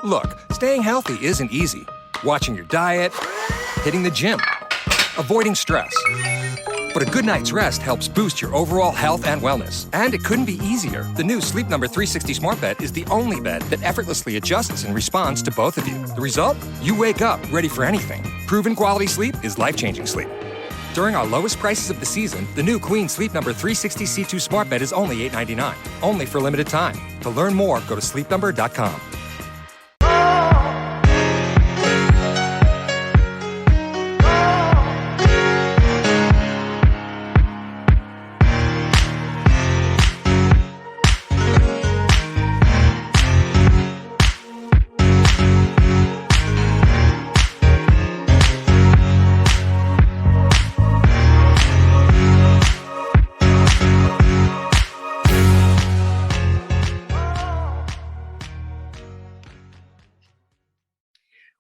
Look, staying healthy isn't easy. Watching your diet, hitting the gym, avoiding stress. But a good night's rest helps boost your overall health and wellness. And it couldn't be easier. The new Sleep Number 360 Smart Bed is the only bed that effortlessly adjusts and responds to both of you. The result? You wake up ready for anything. Proven quality sleep is life-changing sleep. During our lowest prices of the season, the new Queen Sleep Number 360 C2 Smart Bed is only $8.99. Only for limited time. To learn more, go to sleepnumber.com.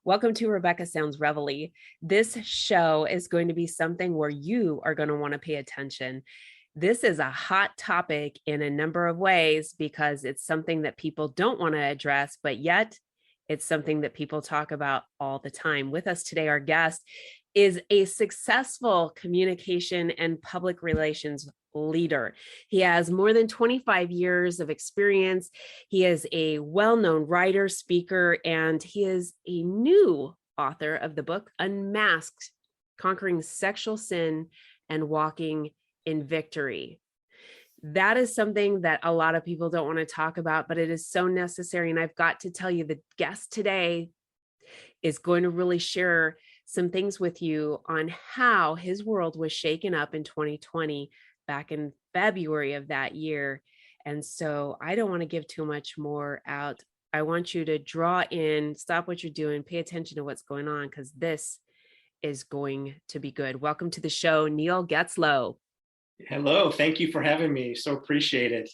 Welcome to Rebecca Sounds Reveille. This show is going to be something where you are going to want to pay attention. This is a hot topic in a number of ways because it's something that people don't want to address, but yet it's something that people talk about all the time. With us today, our guest is a successful communication and public relations leader. He has more than 25 years of experience. He is a well-known writer, speaker, and he is a new author of the book Unmasked, Conquering Sexual Sin and Walking in Victory. That is something that a lot of people don't want to talk about, but it is so necessary. And I've got to tell you, the guest today is going to really share some things with you on how his world was shaken up in 2020, back in February of that year. And so I don't want to give too much more out. I want you to draw in, stop what you're doing, pay attention to what's going on, because this is going to be good. Welcome to the show, Neil Getzlow. Hello, thank you for having me. So appreciate it.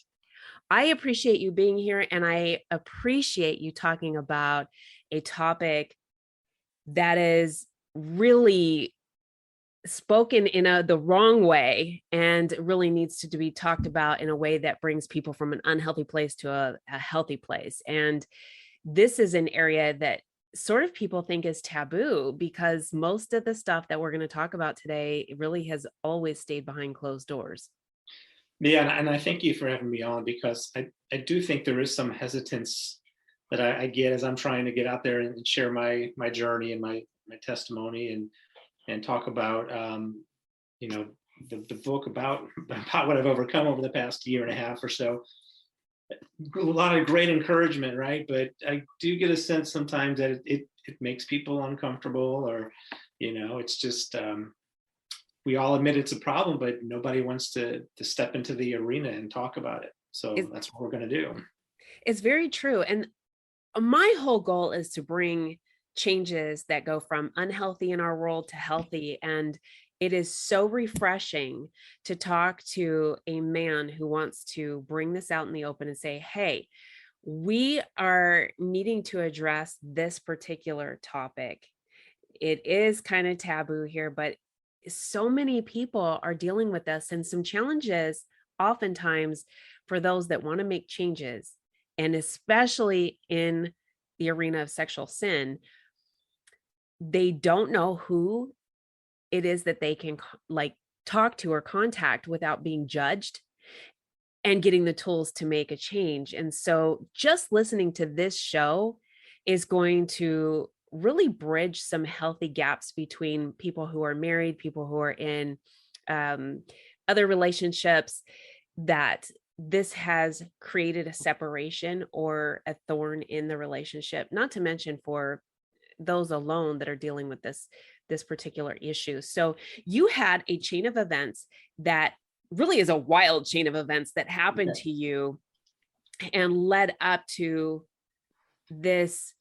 I appreciate you being here, and I appreciate you talking about a topic that is really spoken in the wrong way and really needs to be talked about in a way that brings people from an unhealthy place to a healthy place. And this is an area that sort of people think is taboo because most of the stuff that we're going to talk about today really has always stayed behind closed doors. Yeah, and I thank you for having me on because I do think there is some hesitance that I get as I'm trying to get out there and share my journey and my testimony and talk about the book about what I've overcome over the past year and a half or so. A lot of great encouragement, right? But I do get a sense sometimes that it makes people uncomfortable, or it's just we all admit it's a problem, but nobody wants to step into the arena and talk about it. So that's what we're going to do. It's very true. And my whole goal is to bring changes that go from unhealthy in our world to healthy. And it is so refreshing to talk to a man who wants to bring this out in the open and say, hey, we are needing to address this particular topic. It is kind of taboo here, but so many people are dealing with this, and some challenges oftentimes for those that want to make changes, and especially in the arena of sexual sin. They don't know who it is that they can talk to or contact without being judged and getting the tools to make a change. And so just listening to this show is going to really bridge some healthy gaps between people who are married, people who are in other relationships, that this has created a separation or a thorn in the relationship, not to mention for those alone that are dealing with this particular issue. So you had a chain of events that really is a wild chain of events that happened to you and led up to this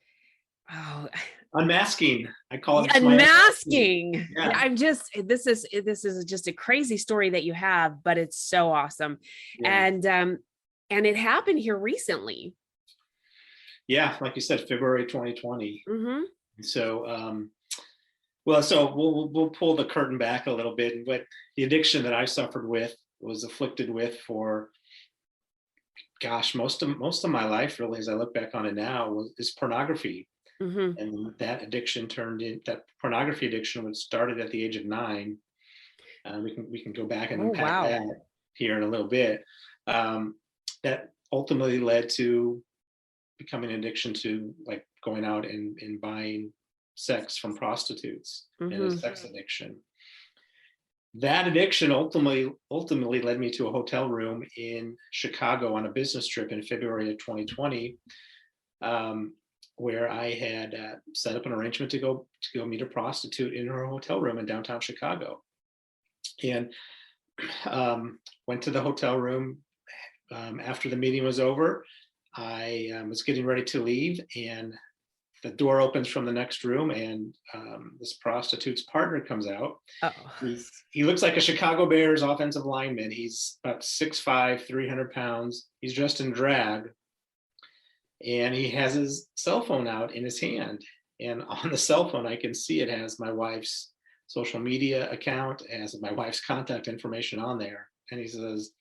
unmasking. I call it unmasking. Yeah. This is just a crazy story that you have, but it's so awesome. Yeah. And it happened here recently. Yeah, like you said, February 2020. Mm-hmm. So, so we'll pull the curtain back a little bit. But the addiction that I suffered with, was afflicted with for gosh, most of my life, really, as I look back on it now, is pornography. Mm-hmm. And that pornography addiction, which started at the age of 9. We can go back and Oh, unpack wow. that here in a little bit. That ultimately led to becoming an addiction to, like, going out and buying sex from prostitutes, and a Mm-hmm. sex addiction. That addiction ultimately led me to a hotel room in Chicago on a business trip in February of 2020, where I had set up an arrangement to go meet a prostitute in her hotel room in downtown Chicago, and went to the hotel room. After the meeting was over, I was getting ready to leave, and the door opens from the next room, and this prostitute's partner comes out. Oh. He looks like a Chicago Bears offensive lineman. He's about 6'5", 300 pounds. He's dressed in drag, and he has his cell phone out in his hand. And on the cell phone, I can see it has my wife's social media account, it has my wife's contact information on there. And he says,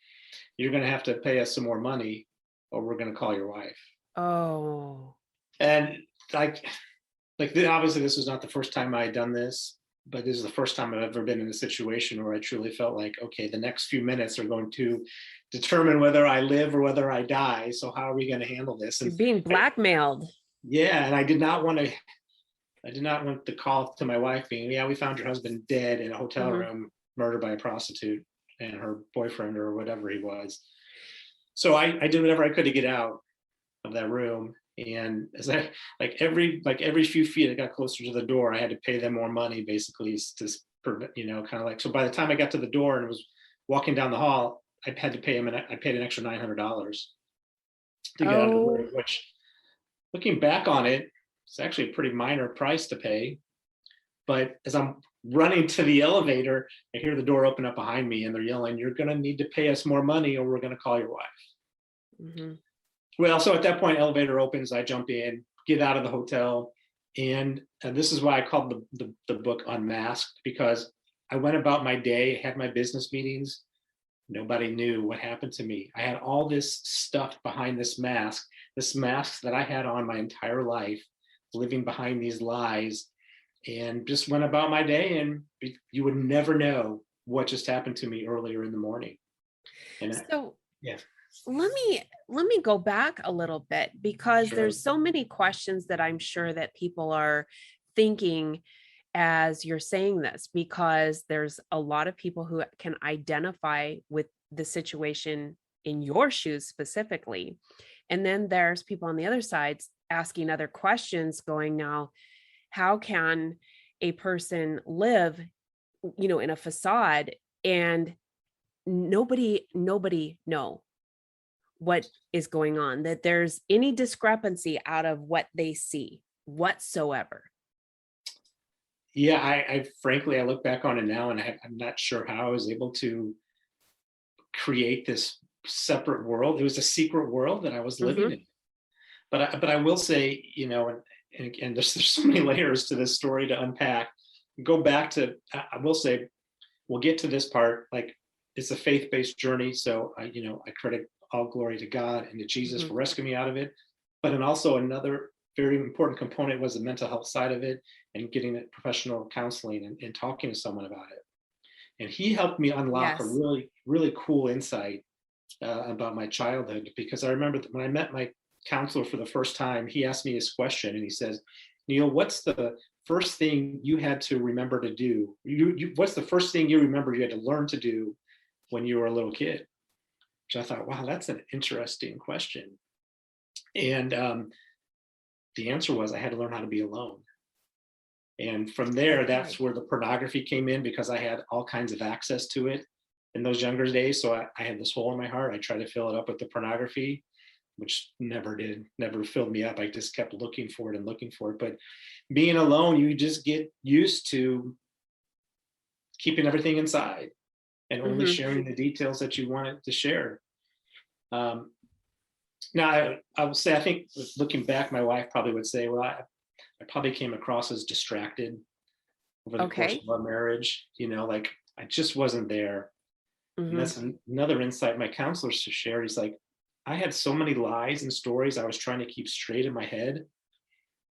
"You're going to have to pay us some more money, or we're going to call your wife." Oh. And obviously this was not the first time I had done this, but this is the first time I've ever been in a situation where I truly felt like, okay, the next few minutes are going to determine whether I live or whether I die. So how are we going to handle this? You're being blackmailed. And I did not want the call to my wife being, "Yeah, we found your husband dead in a hotel room, murdered by a prostitute and her boyfriend," or whatever he was. So I did whatever I could to get out of that room. And as I every few feet I got closer to the door, I had to pay them more money, basically, to kind of like. So by the time I got to the door and was walking down the hall, I had to pay him, and I paid an extra $900 to get out of the room. Which, looking back on it, it's actually a pretty minor price to pay. But as I'm running to the elevator, I hear the door open up behind me, and they're yelling, "You're going to need to pay us more money, or we're going to call your wife." Mm-hmm. Well, so at that point, elevator opens, I jump in, get out of the hotel. And this is why I called the book Unmasked, because I went about my day, had my business meetings. Nobody knew what happened to me. I had all this stuff behind this mask that I had on my entire life, living behind these lies, and just went about my day. And you would never know what just happened to me earlier in the morning. And let me go back a little bit, because Sure. There's so many questions that I'm sure that people are thinking as you're saying this, because there's a lot of people who can identify with the situation in your shoes specifically. And then there's people on the other side asking other questions, going, now, how can a person live, in a facade and nobody know what is going on, that there's any discrepancy out of what they see whatsoever? Yeah, I frankly, I look back on it now, and I'm not sure how I was able to create this separate world. It was a secret world that I was living in. But I will say, and there's so many layers to this story to unpack. Go back to, I will say, we'll get to this part. Like, it's a faith-based journey, so I credit all glory to God and to Jesus for rescuing me out of it. But then also another very important component was the mental health side of it, and getting professional counseling and talking to someone about it. And he helped me unlock a really, really cool insight about my childhood, because I remember when I met my counselor for the first time, he asked me this question, and he says, "Neil, what's the first thing you had to remember to do? What's the first thing you remember you had to learn to do when you were a little kid?" Which I thought, wow, that's an interesting question. And the answer was, I had to learn how to be alone. And from there, that's where the pornography came in, because I had all kinds of access to it in those younger days. So I had this hole in my heart. I tried to fill it up with the pornography, which never filled me up. I just kept looking for it. But being alone, you just get used to keeping everything inside and only sharing the details that you wanted to share. Now, I will say, I think looking back, my wife probably would say, well, I probably came across as distracted over the course of our marriage. Like, I just wasn't there. And that's another insight my counselor shared. He's like, I had so many lies and stories I was trying to keep straight in my head.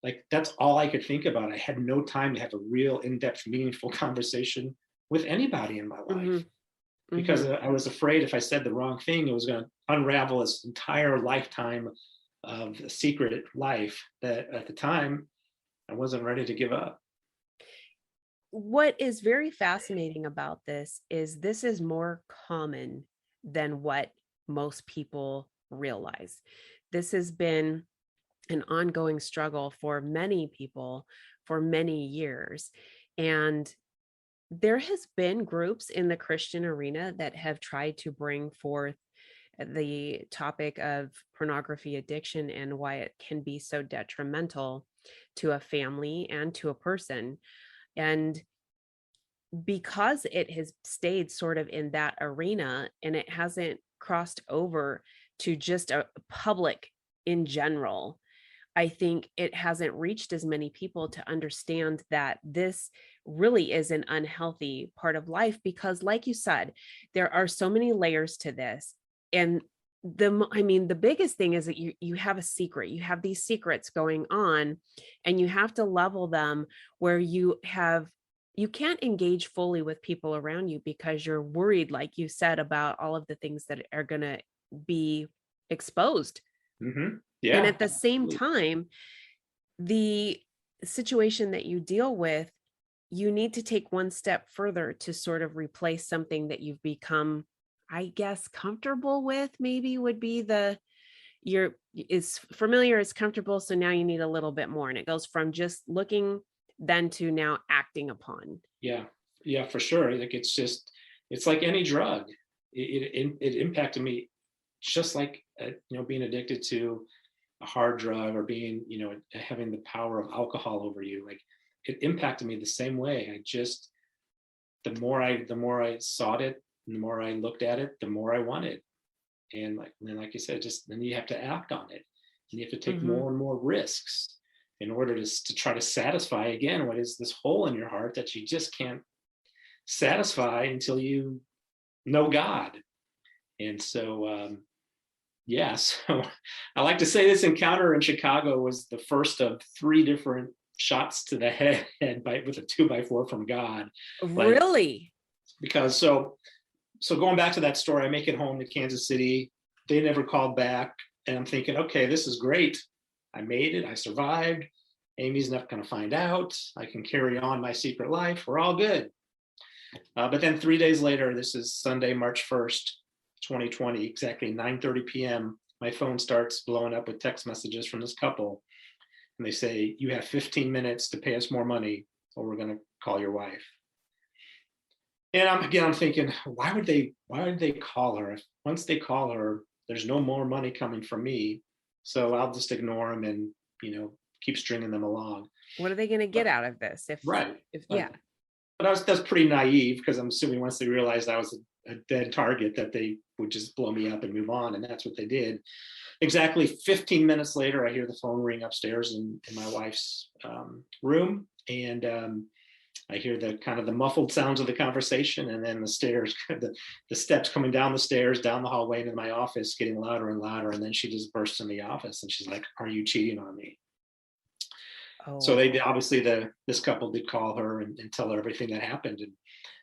Like, that's all I could think about. I had no time to have a real in-depth, meaningful conversation with anybody in my life. Mm-hmm. Because Mm-hmm. I was afraid if I said the wrong thing, it was going to unravel this entire lifetime of a secret life that at the time I wasn't ready to give up. What is very fascinating about this is more common than what most people realize. This has been an ongoing struggle for many people for many years. And there has been groups in the Christian arena that have tried to bring forth the topic of pornography addiction and why it can be so detrimental to a family and to a person. And because it has stayed sort of in that arena and it hasn't crossed over to just a public in general, I think it hasn't reached as many people to understand that this really is an unhealthy part of life, because like you said, there are so many layers to this. And the biggest thing is that you have a secret, you have these secrets going on, and you have to level them where you can't engage fully with people around you because you're worried, like you said, about all of the things that are going to be exposed. Mm-hmm. And Yeah. at the same time, the situation that you deal with, you need to take one step further to sort of replace something that you've become, I guess, comfortable with, maybe would be you're is familiar, is comfortable. So now you need a little bit more. And it goes from just looking then to now acting upon. Yeah. Yeah, for sure. Like, it's like any drug. It impacted me just like, being addicted to a hard drug, or being, having the power of alcohol over you. Like, it impacted me the same way. The more I sought it, the more I looked at it, the more I wanted. And like you said, just then you have to act on it, and you have to take more and more risks in order to try to satisfy again what is this hole in your heart that you just can't satisfy until you know God. And so yeah, so I like to say this encounter in Chicago was the first of 3 different shots to the head with a 2x4 from God. Like, Really? because so going back to that story, I make it home to Kansas City. They never called back, and I'm thinking, okay, this is great. I made it. I survived. Amy's not going to find out. I can carry on my secret life. We're all good. But then 3 days later, this is Sunday, March 1st, 2020, exactly 9:30 p.m., my phone starts blowing up with text messages from this couple. And they say, you have 15 minutes to pay us more money, or we're going to call your wife. And I'm thinking, why would they call her? If once they call her, there's no more money coming from me. So I'll just ignore them and, keep stringing them along. What are they going to get out of this? Right. Yeah. But that's pretty naive, because I'm assuming once they realized I was a dead target, that they would just blow me up and move on. And that's what they did. Exactly 15 minutes later, I hear the phone ring upstairs in my wife's room. And I hear the muffled sounds of the conversation, and then the stairs, the steps coming down the stairs, down the hallway into my office, getting louder and louder. And then she just bursts in the office and she's like, "Are you cheating on me?" Oh. So they obviously this couple did call her and tell her everything that happened. And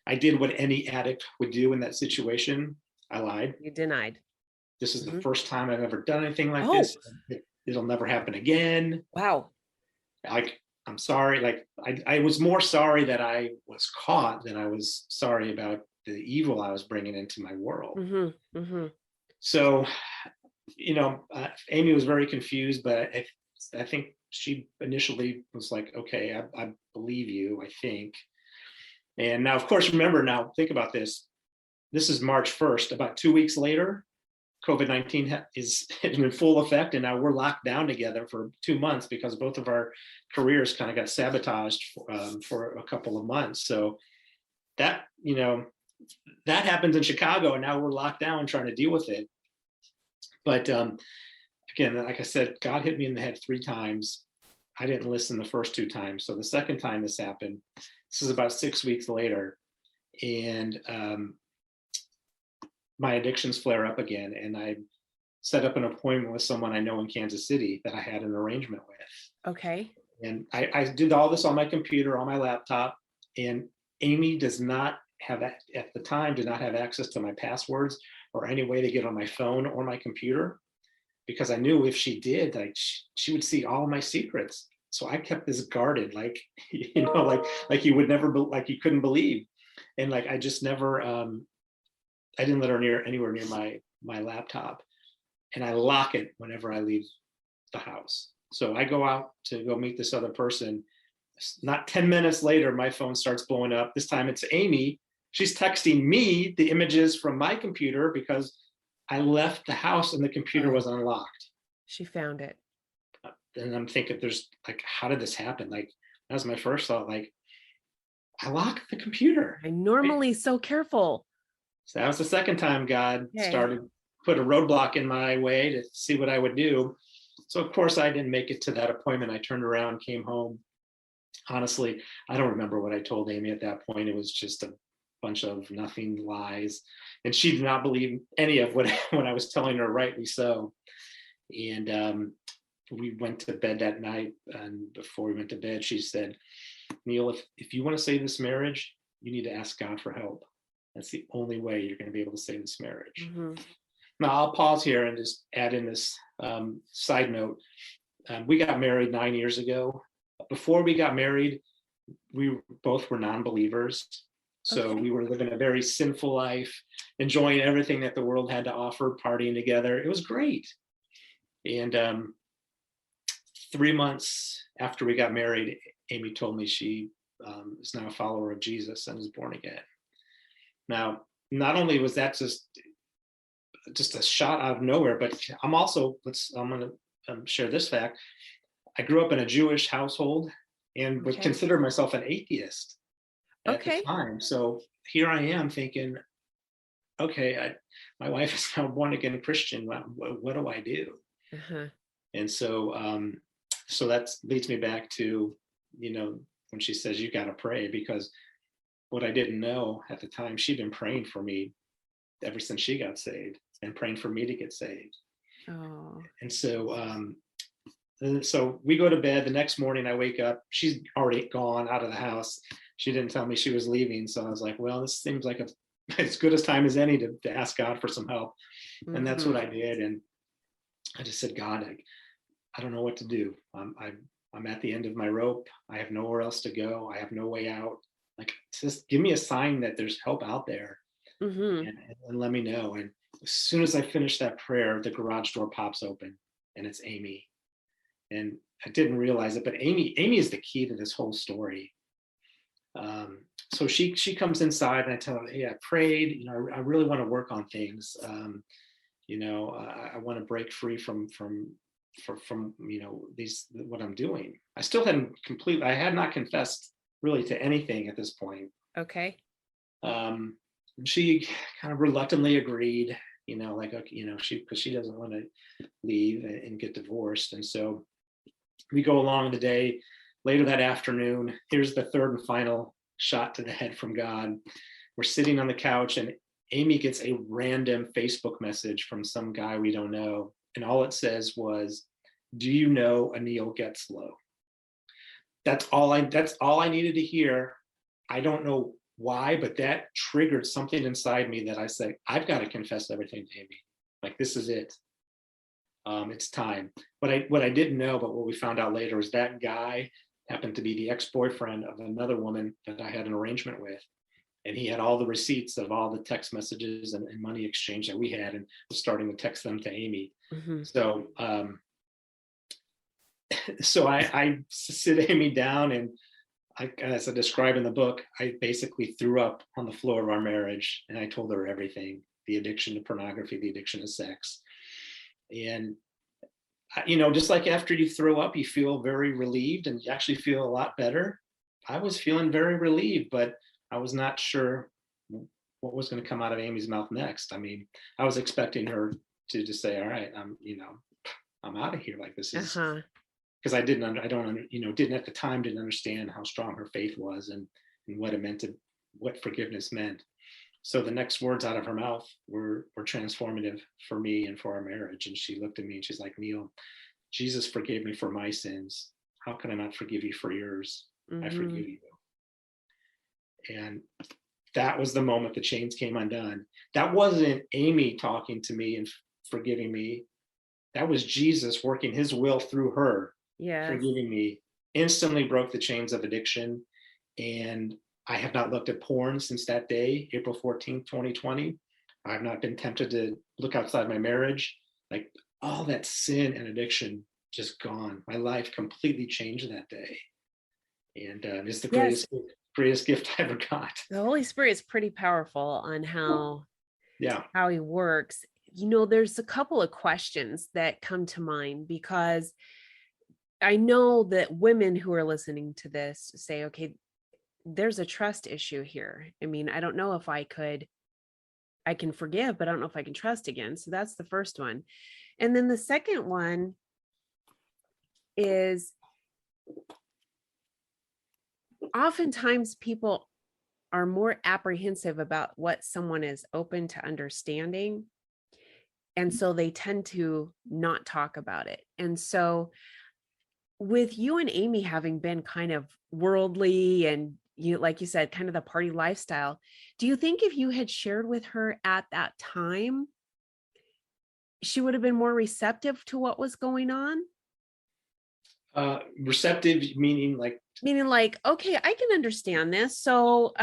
I did what any addict would do in that situation. I lied. You denied. This is the first time I've ever done anything like Oh. this. It'll never happen again. Wow. I'm sorry. Like, I was more sorry that I was caught than I was sorry about the evil I was bringing into my world. Mm-hmm. Mm-hmm. So, Amy was very confused, but I think she initially was like, okay, I believe you, I think. And now, of course, think about this. This is March 1st. About 2 weeks later, COVID-19 is in full effect, and now we're locked down together for 2 months because both of our careers kind of got sabotaged for a couple of months. So that happens in Chicago, and now we're locked down trying to deal with it. But again, like I said, God hit me in the head 3 times. I didn't listen the first 2 times. So the second time this happened, this is about 6 weeks later, and my addictions flare up again. And I'm set up an appointment with someone I know in Kansas City that I had an arrangement with. Okay. And I did all this on my computer, on my laptop, and Amy does not have, at the time, did not have access to my passwords or any way to get on my phone or my computer, because I knew if she did, like she would see all my secrets. So I kept this guarded, like, you know, like you would never, like you couldn't believe. And like, I just never, I didn't let her anywhere near my laptop, and I lock it whenever I leave the house. So I go out to go meet this other person. Not 10 minutes later, my phone starts blowing up. This time it's Amy. She's texting me the images from my computer because I left the house and the computer was unlocked. She found it. And I'm thinking, there's like, how did this happen? Like, that was my first thought, like, I locked the computer. I'm normally so careful. So that was the second time God started, put a roadblock in my way to see what I would do. So of course I didn't make it to that appointment. I turned around, came home. Honestly, I don't remember what I told Amy at that point. It was just a bunch of nothing, lies. And she did not believe any of what I was telling her, rightly so. And we went to bed that night. And before we went to bed, she said, Neil, if you want to save this marriage, you need to ask God for help. That's the only way you're going to be able to save this marriage. Mm-hmm. Now I'll pause here and just add in this side note. We got married 9 years ago. Before we got married, we both were non-believers. So we were living a very sinful life, enjoying everything that the world had to offer, partying together. It was great. And 3 months after we got married, Amy told me she is now a follower of Jesus and is born again. Now, not only was that just a shot out of nowhere, but I'm going to share this fact. I grew up in a Jewish household and would consider myself an atheist at the time. So here I am thinking, okay, my wife is now born again Christian. What do I do? And so, so that leads me back to, you know, when she says you got to pray, because what I didn't know at the time, she'd been praying for me ever since she got saved and praying for me to get saved. And so, so we go to bed. The next morning I wake up, she's already gone out of the house. She didn't tell me she was leaving. So I was like, well, this seems like as good a time as any to ask God for some help. And that's what I did. And I just said, God, I don't know what to do. I'm at the end of my rope. I have nowhere else to go. I have no way out. Like, just give me a sign that there's help out there, and let me know. And as soon as I finish that prayer, the garage door pops open and it's Amy. And I didn't realize it, but Amy is the key to this whole story. So she comes inside and I tell her, hey, I prayed, you know, I really want to work on things. You know, I want to break free from you know, what I'm doing. I still I had not confessed really to anything at this point. She kind of reluctantly agreed, you know, like, you know, because she doesn't want to leave and get divorced. And so we go along the day. Later that afternoon, here's the third and final shot to the head from God. We're sitting on the couch and Amy gets a random Facebook message from some guy we don't know. And all it says was, do you know a Neil Getzlow? That's all I needed to hear. I don't know why, but that triggered something inside me that I said, I've got to confess everything to Amy. Like, this is it. It's time. What I didn't know, but what we found out later, was that guy happened to be the ex-boyfriend of another woman that I had an arrangement with. And he had all the receipts of all the text messages and money exchange that we had, and was starting to text them to Amy. So, so I sit Amy down, and as I describe in the book, I basically threw up on the floor of our marriage, and I told her everything: the addiction to pornography, the addiction to sex. And, you know, just like after you throw up, you feel very relieved and you actually feel a lot better. I was feeling very relieved, but I was not sure what was going to come out of Amy's mouth next. I mean, I was expecting her to just say, all right, I'm out of here. Like, this is, because I didn't at the time didn't understand how strong her faith was and what it meant what forgiveness meant. So the next words out of her mouth were transformative for me and for our marriage. And she looked at me and she's like, Neil, Jesus forgave me for my sins. How can I not forgive you for yours? I forgive you. And that was the moment the chains came undone. That wasn't Amy talking to me and forgiving me. That was Jesus working his will through her, forgiving me. Instantly broke the chains of addiction. And I have not looked at porn since that day, April 14th, 2020. I've not been tempted to look outside my marriage. Like all that sin and addiction just gone. My life completely changed that day. And it's the greatest gift I ever got. The Holy Spirit is pretty powerful on how he works. You know, there's a couple of questions that come to mind, because I know that women who are listening to this say, okay, there's a trust issue here. I mean, I don't know if I can forgive, but I don't know if I can trust again. So that's the first one. And then the second one is, oftentimes people are more apprehensive about what someone is open to understanding. And so they tend to not talk about it. And so with you and Amy having been kind of worldly and, you, like you said, kind of the party lifestyle, do you think if you had shared with her at that time, she would have been more receptive to what was going on? Receptive, meaning like, okay, I can understand this. So,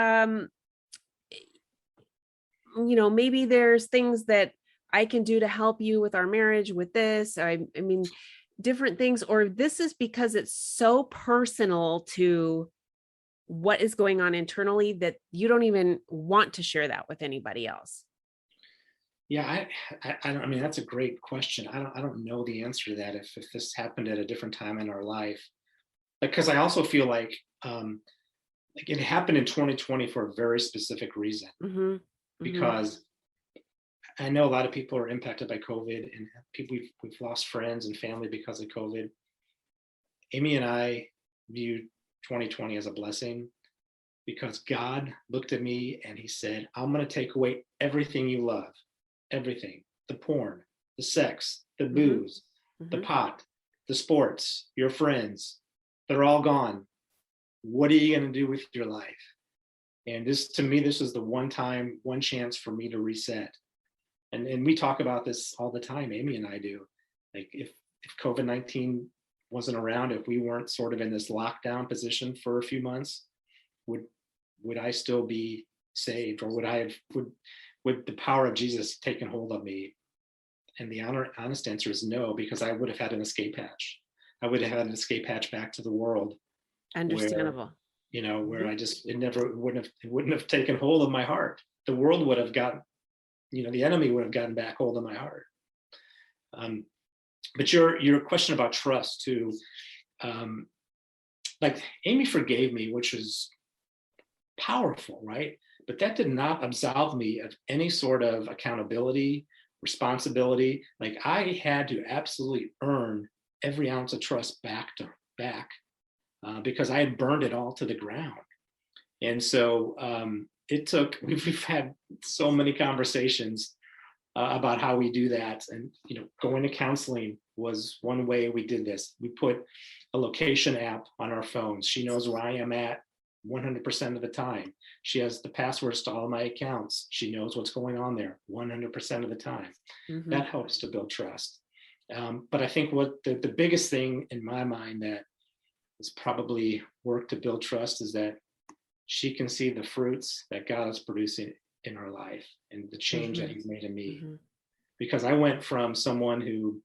you know, maybe there's things that I can do to help you with our marriage with this. I mean, different things, or this is because it's so personal to what is going on internally that you don't even want to share that with anybody else. Yeah, I mean, that's a great question. I don't know the answer to that. If this happened at a different time in our life, because I also feel like it happened in 2020 for a very specific reason. Because I know a lot of people are impacted by COVID, and people we've lost friends and family because of COVID. Amy and I viewed 2020 as a blessing, because God looked at me and he said, I'm going to take away everything you love, everything, the porn, the sex, the booze, the pot, the sports, your friends, they're all gone. What are you going to do with your life? And this, to me, this was the one chance for me to reset. And we talk about this all the time, Amy and I do. Like if COVID-19 wasn't around, if we weren't sort of in this lockdown position for a few months, would I still be saved, or would the power of Jesus taken hold of me? And the honest answer is no, because I would have had an escape hatch. I would have had an escape hatch back to the world. Understandable. Where I just, it wouldn't have taken hold of my heart. The world would have gotten, the enemy would have gotten back hold of my heart. But your question about trust too, like Amy forgave me, which was powerful, right? But that did not absolve me of any sort of accountability, responsibility. Like I had to absolutely earn every ounce of trust back, because I had burned it all to the ground. And so we've had so many conversations about how we do that. And, going to counseling was one way we did this. We put a location app on our phones. She knows where I am at 100% of the time. She has the passwords to all my accounts. She knows what's going on there 100% of the time. That helps to build trust. But I think what the biggest thing in my mind that has probably worked to build trust is that she can see the fruits that God is producing in our life and the change that he's made in me. Because I went from someone who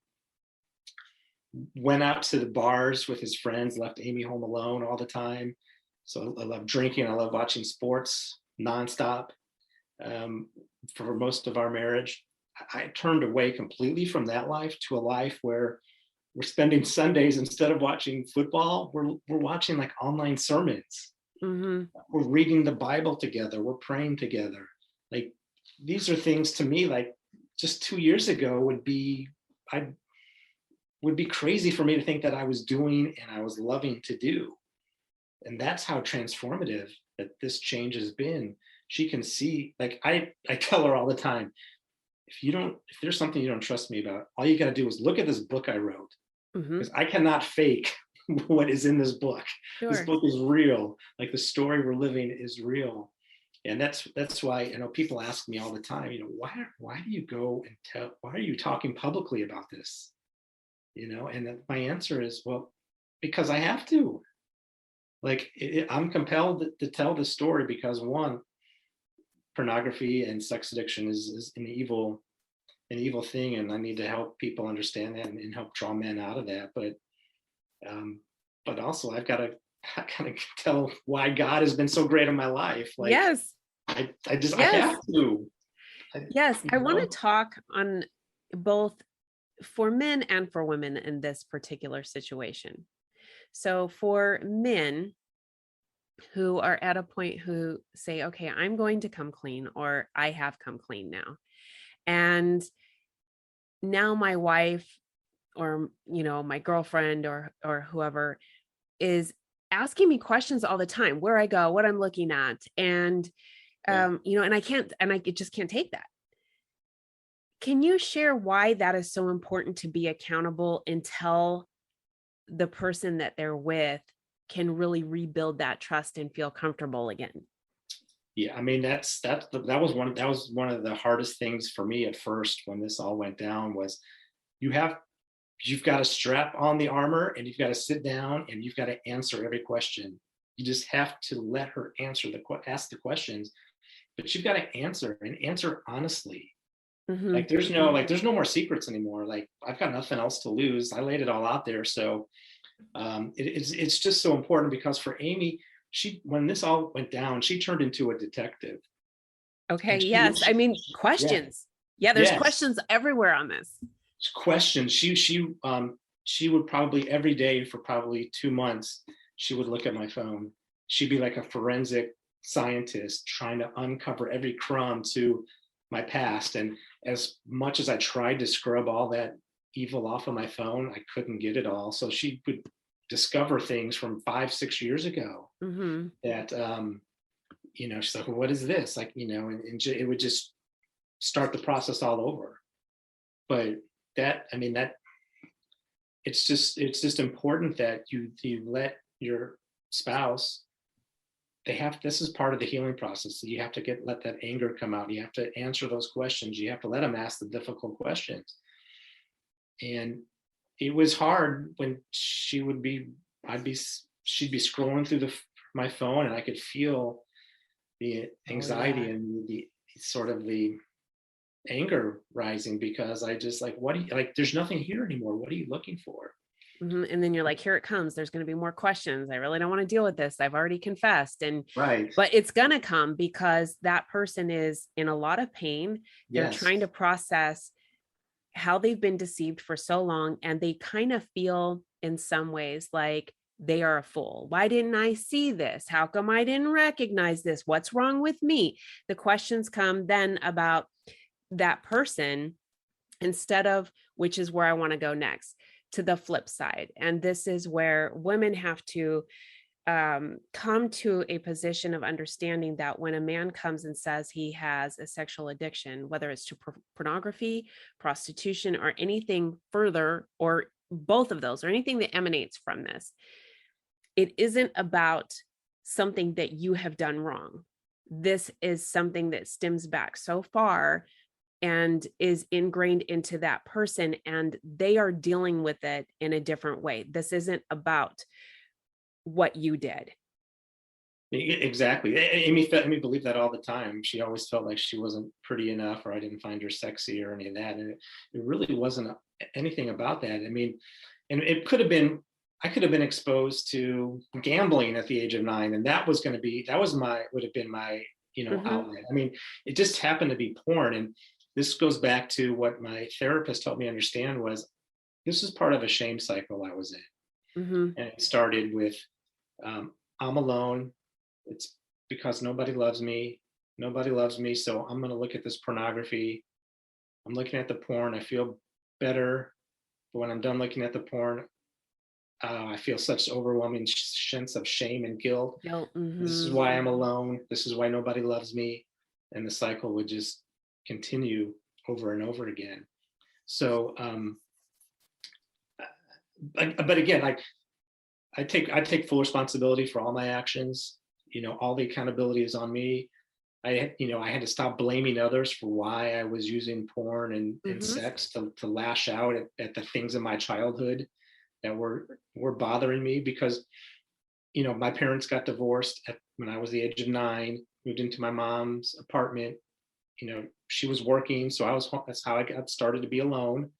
went out to the bars with his friends, left Amy home alone all the time. So I love drinking. I love watching sports nonstop. For most of our marriage, I turned away completely from that life to a life where we're spending Sundays, instead of watching football, we're watching like online sermons. We're reading the Bible together. We're praying together. Like these are things to me, like just 2 years ago would be crazy for me to think that I was doing and I was loving to do. And that's how transformative that this change has been. she can see, like I tell her all the time, if there's something you don't trust me about, all you got to do is look at this book I wrote, Mm-hmm. because I cannot fake what is in this book. This Sure. book is real. Like the story we're living is real. And that's why, you know, people ask me all the time, you know, why do you go and why are you talking publicly about this? You know, and then my answer is, well, because I have to. Like I'm compelled to tell the story because, one, pornography and sex addiction is an evil thing, and I need to help people understand that and help draw men out of that. But also I've got to tell why God has been so great in my life. Like Yes. I Yes. have to. Yes. I want know? to talk on both for men and for women in this particular situation. So for men who are at a point who say, okay, I'm going to come clean, or I have come clean now. And now my wife, or, you know, my girlfriend or whoever is asking me questions all the time, where I go, what I'm looking at. And, you know, and I just can't take that. Can you share why that is so important to be accountable until the person that they're with can really rebuild that trust and feel comfortable again? Yeah, I mean that was one of the hardest things for me at first when this all went down. Was you've got to strap on the armor and you've got to sit down and you've got to answer every question. You just have to let her ask the questions, but you've got to answer honestly. Mm-hmm. Like there's no more secrets anymore. Like I've got nothing else to lose. I laid it all out there. So it's just so important, because for Amy, when this all went down, she turned into a detective. Okay. Yes. I mean, questions. Yeah. There's questions everywhere on this. Questions. She would probably every day for probably 2 months, she would look at my phone. She'd be like a forensic scientist trying to uncover every crumb to my past. And as much as I tried to scrub all that evil off of my phone, I couldn't get it all. So she would discover things from 5-6 years ago that, you know, she's like, well, what is this? Like, you know, and it would just start the process all over. But it's just important that you let your spouse, this is part of the healing process. You have to let that anger come out. You have to answer those questions. You have to let them ask the difficult questions. And it was hard when she'd be scrolling through my phone, and I could feel the anxiety and the sort of the anger rising, because I just like, there's nothing here anymore. What are you looking for? And then you're like, here it comes. There's going to be more questions. I really don't want to deal with this. I've already confessed. But it's going to come because that person is in a lot of pain. They're trying to process how they've been deceived for so long. And they kind of feel in some ways like they are a fool. Why didn't I see this? How come I didn't recognize this? What's wrong with me? The questions come then about that person, instead of, which is where I want to go next, to the flip side. And this is where women have to come to a position of understanding that when a man comes and says he has a sexual addiction, whether it's to pornography, prostitution, or anything further, or both of those, or anything that emanates from this, it isn't about something that you have done wrong. This is something that stems back so far and is ingrained into that person, and they are dealing with it in a different way. This isn't about what you did. Exactly. Amy believed that all the time. She always felt like she wasn't pretty enough, or I didn't find her sexy or any of that. And it really wasn't anything about that. I mean, and it could have been, I could have been exposed to gambling at the age of 9, and would have been my, outlet. I mean, it just happened to be porn. And this goes back to what my therapist helped me understand, was this is part of a shame cycle I was in. And it started with, I'm alone. It's because nobody loves me. So I'm going to look at this pornography. I'm looking at the porn. I feel better. But when I'm done looking at the porn, I feel such overwhelming sense of shame and guilt. Guilt. This is why I'm alone. This is why nobody loves me. And the cycle would just continue over and over again. So, but again, I take full responsibility for all my actions. All the accountability is on me. I had to stop blaming others for why I was using porn and sex to lash out at the things in my childhood that were bothering me, because my parents got divorced when I was the age of 9, moved into my mom's apartment. She was working, so that's how I got started to be alone.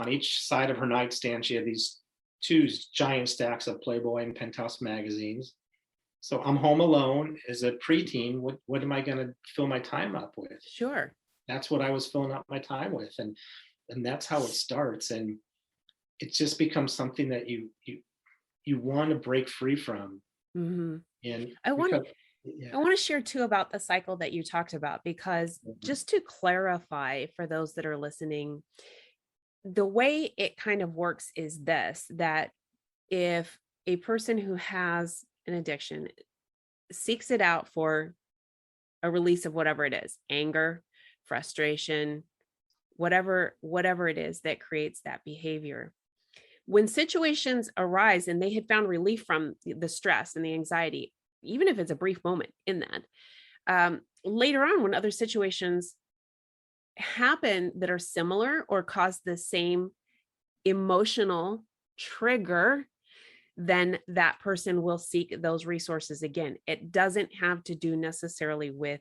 On each side of her nightstand, she had these 2 giant stacks of Playboy and Penthouse magazines. So I'm home alone as a preteen. What am I going to fill my time up with? Sure. That's what I was filling up my time with, and that's how it starts. And it just becomes something that you want to break free from. Mm-hmm. And I want to share too about the cycle that you talked about, because just to clarify for those that are listening, the way it kind of works is this: that if a person who has an addiction seeks it out for a release of whatever it is, anger, frustration, whatever it is that creates that behavior, when situations arise and they had found relief from the stress and the anxiety, even if it's a brief moment in that, later on, when other situations happen that are similar or cause the same emotional trigger, then that person will seek those resources again. It doesn't have to do necessarily with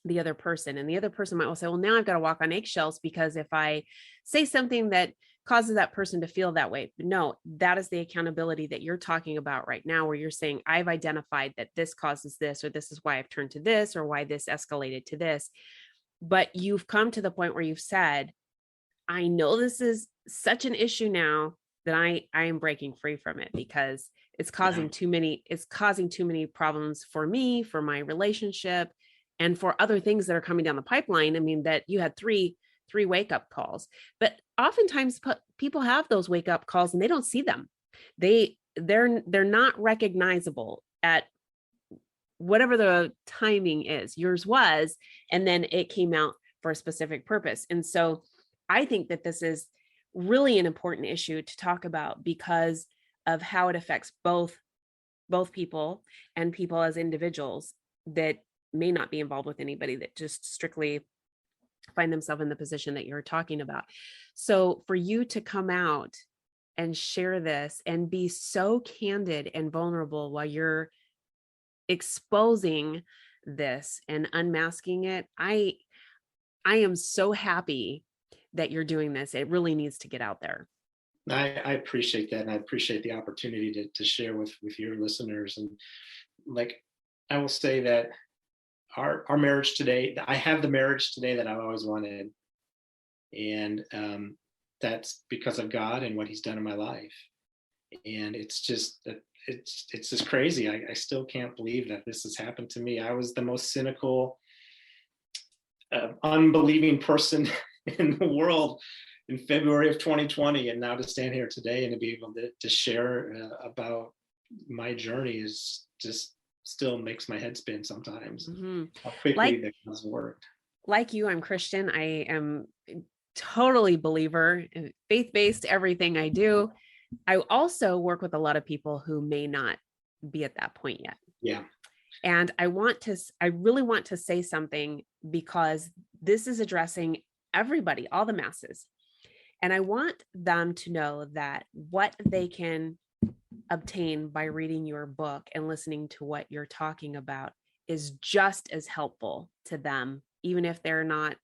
the other person. And the other person might well say, well, now I've got to walk on eggshells because if I say something that causes that person to feel that way. But no, that is the accountability that you're talking about right now, where you're saying, I've identified that this causes this, or this is why I've turned to this, or why this escalated to this. But you've come to the point where you've said, I know this is such an issue now that I am breaking free from it, because it's causing too many problems for me, for my relationship, and for other things that are coming down the pipeline. I mean, that you had three wake up calls, but oftentimes people have those wake up calls and they don't see them. They're not recognizable at whatever the timing is. Yours was, and then it came out for a specific purpose. And so I think that this is really an important issue to talk about, because of how it affects both people and people as individuals that may not be involved with anybody, that just strictly find themselves in the position that you're talking about. So for you to come out and share this and be so candid and vulnerable while you're exposing this and unmasking it, I am so happy that you're doing this. It really needs to get out there. I appreciate that. And I appreciate the opportunity to share with your listeners. And like, I will say that our marriage today, I have the marriage today that I've always wanted. And that's because of God and what he's done in my life. And it's just crazy. I still can't believe that this has happened to me. I was the most cynical, unbelieving person in the world in February of 2020, and now to stand here today and to be able to share about my journey is just still makes my head spin sometimes. How quickly that has worked. Like you, I'm Christian. I am totally believer, faith-based, everything I do. I also work with a lot of people who may not be at that point yet. Yeah. And I really want to say something, because this is addressing everybody, all the masses. And I want them to know that what they can obtain by reading your book and listening to what you're talking about is just as helpful to them, even if they're not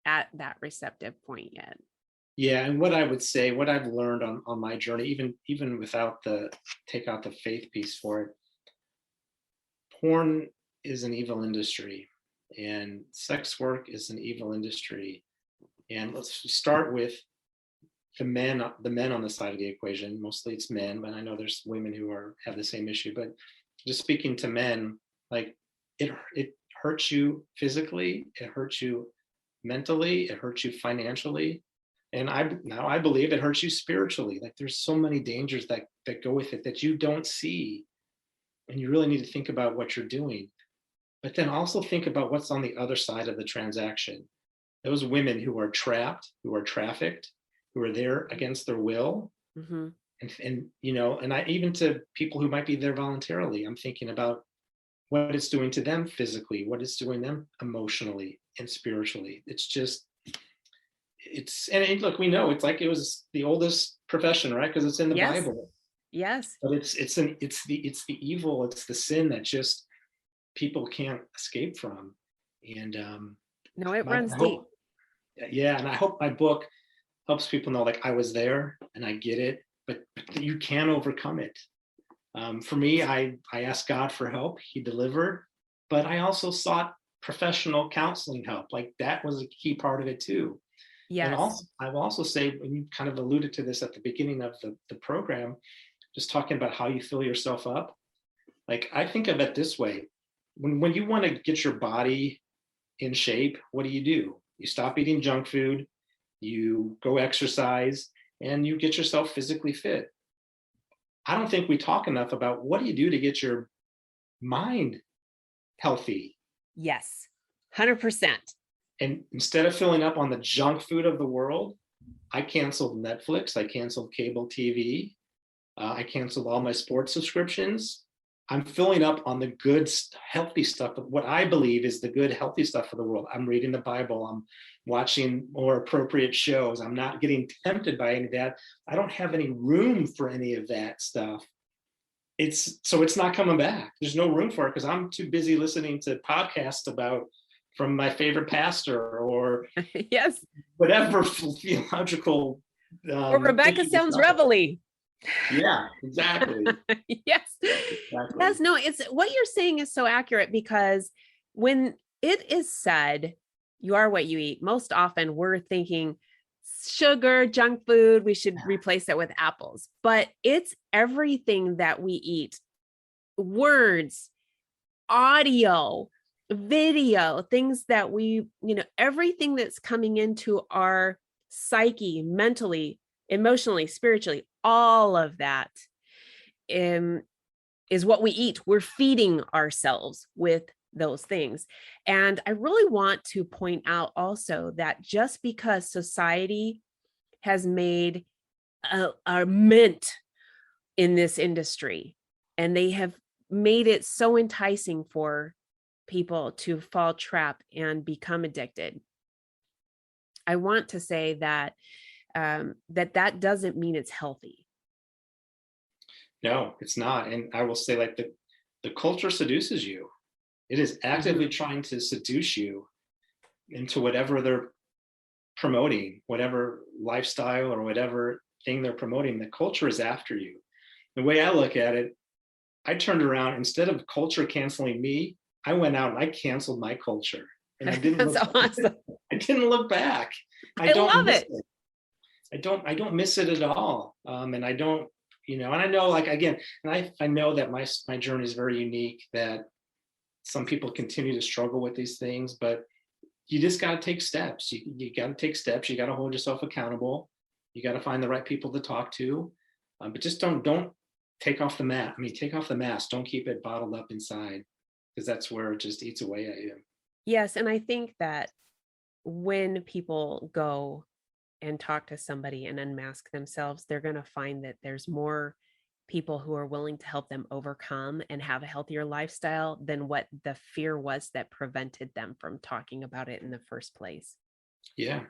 at that receptive point yet. Yeah. And what I would say, what I've learned on my journey, even without take out the faith piece for it, porn is an evil industry and sex work is an evil industry. And let's start with the men on the side of the equation. Mostly it's men, but I know there's women who have the same issue. But just speaking to men, like it hurts you physically, it hurts you mentally, it hurts you financially. And I believe it hurts you spiritually. Like there's so many dangers that go with it that you don't see. And you really need to think about what you're doing. But then also think about what's on the other side of the transaction. Those women who are trapped, who are trafficked, who are there against their will. Mm-hmm. And you know, and I even to people who might be there voluntarily, I'm thinking about what it's doing to them physically, what it's doing them emotionally and spiritually. It's just, look, we know it's like it was the oldest profession, right? Because it's in the Yes. Bible. Yes. But it's the evil, it's the sin that just people can't escape from. And No, it runs deep. Yeah, and I hope my book helps people know, like, I was there and I get it, but you can overcome it. For me, I asked God for help. He delivered, but I also sought professional counseling help. Like that was a key part of it too. Yes. And also, I will also say, when you kind of alluded to this at the beginning of the program, just talking about how you fill yourself up. Like I think of it this way: when you want to get your body in shape, what do? You stop eating junk food, you go exercise, and you get yourself physically fit. I don't think we talk enough about what do you do to get your mind healthy. Yes, 100%. And instead of filling up on the junk food of the world, I canceled Netflix, I canceled cable TV, I canceled all my sports subscriptions. I'm filling up on the good, healthy stuff of what I believe is the good, healthy stuff of the world. I'm reading the Bible. I'm watching more appropriate shows. I'm not getting tempted by any of that. I don't have any room for any of that stuff. It's not coming back. There's no room for it because I'm too busy listening to podcasts from my favorite pastor or Yes, whatever theological. or Rebecca sounds Reveille. Yeah, exactly. Yes. Exactly. Yes, no, it's what you're saying is so accurate, because when it is said you are what you eat, most often we're thinking sugar, junk food, we should replace it with apples. But it's everything that we eat: words, audio, video, things that we, everything that's coming into our psyche, mentally, emotionally, spiritually, all of that is what we eat. We're feeding ourselves with those things. And I really want to point out also that just because society has made a mint in this industry, and they have made it so enticing for people to fall trap and become addicted, I want to say that that doesn't mean it's healthy. No, it's not. And I will say, like, the culture seduces you. It is actively trying to seduce you into whatever they're promoting, whatever lifestyle or whatever thing they're promoting. The culture is after you. The way I look at it, I turned around. Instead of culture canceling me, I went out and I canceled my culture. And I didn't awesome. I didn't look back. I love it. I don't miss it at all. And I don't, and I know, like, again, and I know that my journey is very unique, that some people continue to struggle with these things, but you just got to take steps. You got to take steps. You got to hold yourself accountable. You got to find the right people to talk to, but just don't take off the mat. I mean, take off the mask. Don't keep it bottled up inside, because that's where it just eats away at you. Yes. And I think that when people go and talk to somebody and unmask themselves, they're going to find that there's more people who are willing to help them overcome and have a healthier lifestyle than what the fear was that prevented them from talking about it in the first place. Yeah.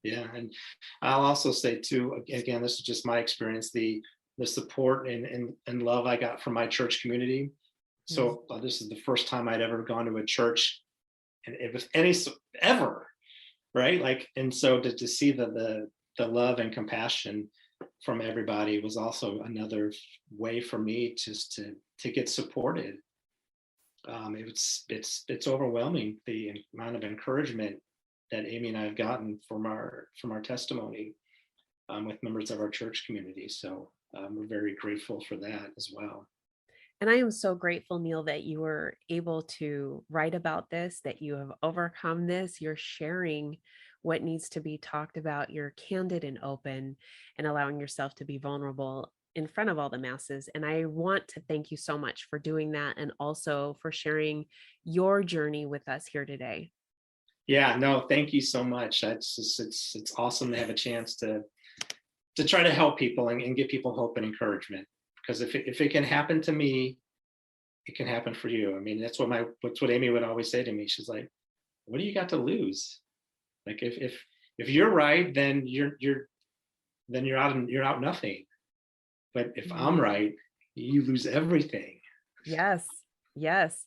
Yeah. And I'll also say too, again, this is just my experience, the support and love I got from my church community. So this is the first time I'd ever gone to a church, and it was ever, right? Like, and so to see the love and compassion from everybody was also another way for me just to get supported. It's overwhelming, the amount of encouragement that Amy and I have gotten from our testimony with members of our church community. So we're very grateful for that as well. And I am so grateful, Neil, that you were able to write about this, that you have overcome this. You're sharing what needs to be talked about. You're candid and open and allowing yourself to be vulnerable in front of all the masses. And I want to thank you so much for doing that, and also for sharing your journey with us here today. Yeah, no, thank you so much. That's just, it's awesome to have a chance to try to help people and give people hope and encouragement. Because if it can happen to me, it can happen for you. I mean, that's what Amy would always say to me. She's like, "What do you got to lose? Like, if you're right, then you're out nothing. But if I'm right, you lose everything." Yes. Yes.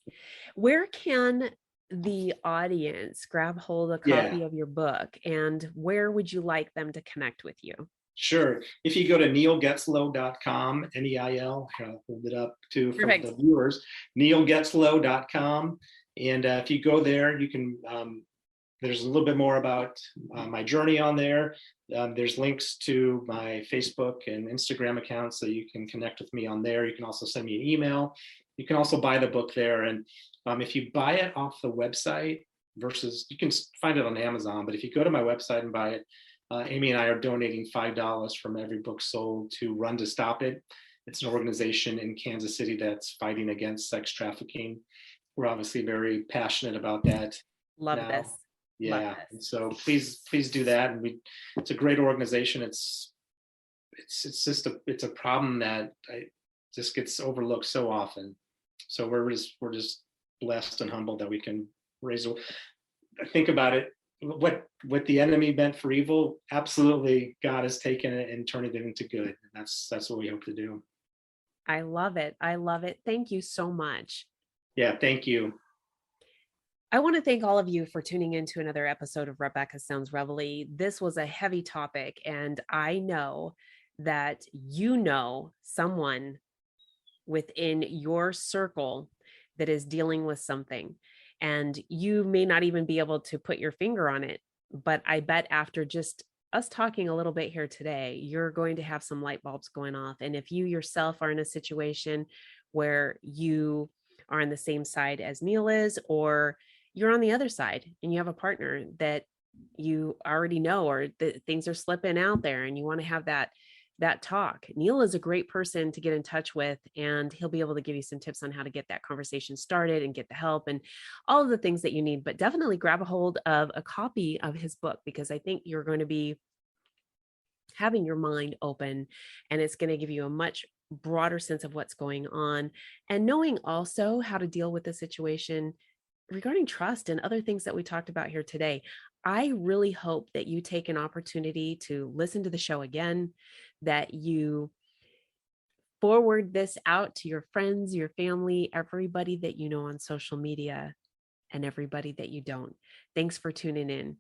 Where can the audience grab hold of a copy of your book, and where would you like them to connect with you? Sure. If you go to neilgetzlow.com, Neil, I'll hold it up too for Perfect. the viewers, neilgetzlow.com. And if you go there, you can, there's a little bit more about my journey on there. There's links to my Facebook and Instagram accounts, so you can connect with me on there. You can also send me an email. You can also buy the book there. And if you buy it off the website versus, you can find it on Amazon, but if you go to my website and buy it, Amy and I are donating $5 from every book sold to Run to Stop It. It's an organization in Kansas City that's fighting against sex trafficking. We're obviously very passionate about that. Love now. this. Yeah. Love this. And so please do that. And it's a great organization. It's just a problem that just gets overlooked so often. So we're just blessed and humbled that we can raise. Think about it. What the enemy meant for evil, absolutely, God has taken it and turned it into good. And that's what we hope to do. I love it. I love it. Thank you so much. Yeah, thank you. I want to thank all of you for tuning in to another episode of Rebecca Sounds Reveille. This was a heavy topic, and I know that you know someone within your circle that is dealing with something. And you may not even be able to put your finger on it, but I bet after just us talking a little bit here today, you're going to have some light bulbs going off. And if you yourself are in a situation where you are on the same side as Neil is, or you're on the other side and you have a partner that you already know, or that things are slipping out there and you want to have that talk, Neil is a great person to get in touch with, and he'll be able to give you some tips on how to get that conversation started and get the help and all of the things that you need. But definitely grab a hold of a copy of his book, because I think you're going to be having your mind open, and it's going to give you a much broader sense of what's going on, and knowing also how to deal with the situation regarding trust and other things that we talked about here today. I really hope that you take an opportunity to listen to the show again, that you forward this out to your friends, your family, everybody that you know on social media, and everybody that you don't. Thanks for tuning in.